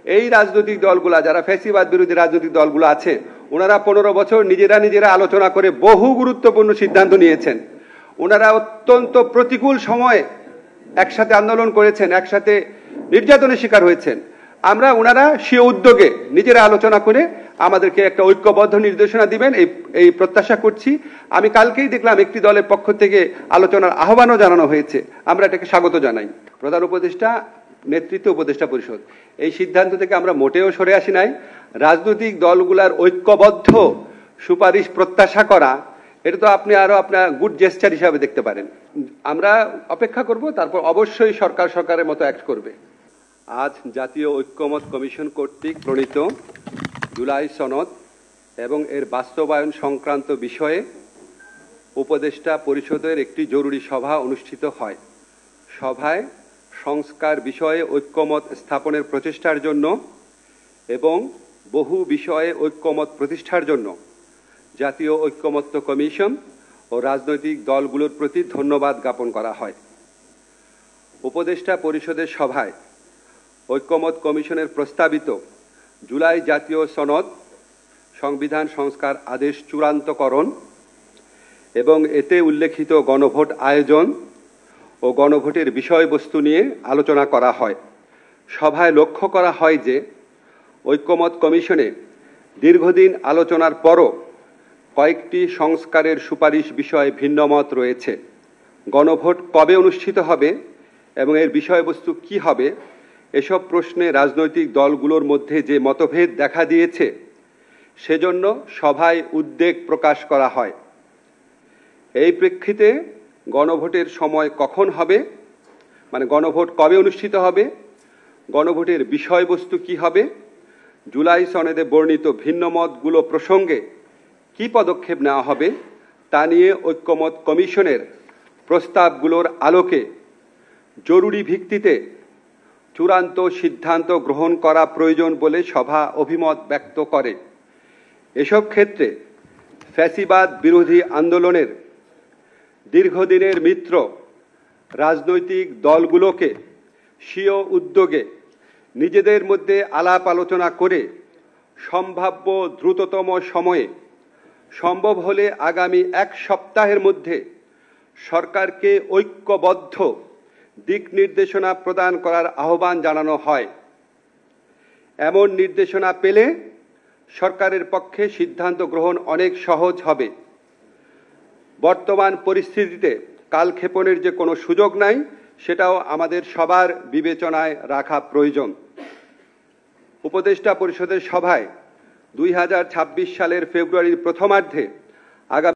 এই রাজনৈতিক দলগুলা যারা ফ্যাসিবাদ বিরোধী রাজনৈতিক দলগুলো আছে ওনারা 15 বছর নিজেরা আলোচনা করে বহু গুরুত্বপূর্ণ সিদ্ধান্ত নিয়েছেন। ওনারা অত্যন্ত প্রতিকূল সময়ে একসাথে আন্দোলন করেছেন, একসাথে নির্যাতনের শিকার হয়েছেন। আমরা ওনারা স্বীয় উদ্যোগে নিজেরা আলোচনা করে আমাদেরকে একটা ঐক্যবদ্ধ নির্দেশনা দিবেন এই প্রত্যাশা করছি। আমি কালকেই দেখলাম একটি দলের পক্ষ থেকে আলোচনার আহ্বানও জানানো হয়েছে, আমরা এটাকে স্বাগত জানাই। প্রধান উপদেষ্টা, নেতৃত্ব উপদেষ্টা পরিষদ এই সিদ্ধান্ত থেকে আমরা মোটেও সরে আসি নাই। রাজনৈতিক দলগুলার ঐক্যবদ্ধ সুপারিশ প্রত্যাশা করা, এটা তো আপনি আরো আপনার গুড জেস্টার হিসাবে দেখতে পারেন। আমরা অপেক্ষা করব, তারপর অবশ্যই সরকারের মতো অ্যাক্ট করবে। আজ জাতীয় ঐক্যমত কমিশন কর্তৃক প্রণীত জুলাই সনদ এবং এর বাস্তবায়ন সংক্রান্ত বিষয়ে উপদেষ্টা পরিষদের একটি জরুরি সভা অনুষ্ঠিত হয়। সভায় সংস্কার বিষয়ে ঐক্যমত স্থাপনের প্রচেষ্টার জন্য এবং বহু বিষয়ে ঐক্যমত প্রতিষ্ঠার জন্য জাতীয় ঐক্যমত্য কমিশন ও রাজনৈতিক দলগুলোর প্রতি ধন্যবাদ জ্ঞাপন করা হয়। উপদেষ্টা পরিষদের সভায় ঐক্যমত কমিশনের প্রস্তাবিত জুলাই জাতীয় সনদ সংবিধান সংস্কার আদেশ চূড়ান্তকরণ এবং এতে উল্লেখিত গণভোট আয়োজন ও গণভোটের বিষয়বস্তু নিয়ে আলোচনা করা হয়। সভায় লক্ষ্য করা হয় যে ঐক্যমত কমিশনে দীর্ঘদিন আলোচনার পরও কয়েকটি সংস্কারের সুপারিশ বিষয়ে ভিন্নমত রয়েছে। গণভোট কবে অনুষ্ঠিত হবে এবং এর বিষয়বস্তু কি হবে, এসব প্রশ্নে রাজনৈতিক দলগুলোর মধ্যে যে মতভেদ দেখা দিয়েছে সেজন্য সভায় উদ্বেগ প্রকাশ করা হয়। এই প্রেক্ষিতে গণভোটের সময় কখন হবে, মানে গণভোট কবে অনুষ্ঠিত হবে, গণভোটের বিষয়বস্তু কি হবে, জুলাই সনদে বর্ণিত ভিন্নমতগুলো প্রসঙ্গে কি পদক্ষেপ নেওয়া হবে তা নিয়ে ঐক্যমত কমিশনের প্রস্তাবগুলোর আলোকে জরুরি ভিত্তিতে চূড়ান্ত সিদ্ধান্ত গ্রহণ করা প্রয়োজন বলে সভা অভিমত ব্যক্ত করে। এসব ক্ষেত্রে ফ্যাসিবাদ বিরোধী আন্দোলনের দীর্ঘদিনের মিত্র রাজনৈতিক দলগুলোকে স্বীয় উদ্যোগে নিজেদের মধ্যে আলাপ আলোচনা করে সম্ভাব্য দ্রুততম সময়ে, সম্ভব হলে আগামী 1 সপ্তাহের মধ্যে সরকারকে ঐক্যবদ্ধ দিক নির্দেশনা প্রদান করার আহ্বান জানানো হয়। এমন নির্দেশনা পেলে সরকারের পক্ষে সিদ্ধান্ত গ্রহণ অনেক সহজ হবে। বর্তমান পরিস্থিতিতে কালক্ষেপণের যে কোনো সুযোগ নাই, সেটাও আমাদের সবার বিবেচনায় রাখা প্রয়োজন। উপদেষ্টা পরিষদের সভায় 2026 সালের ফেব্রুয়ারির প্রথমার্ধে আগামী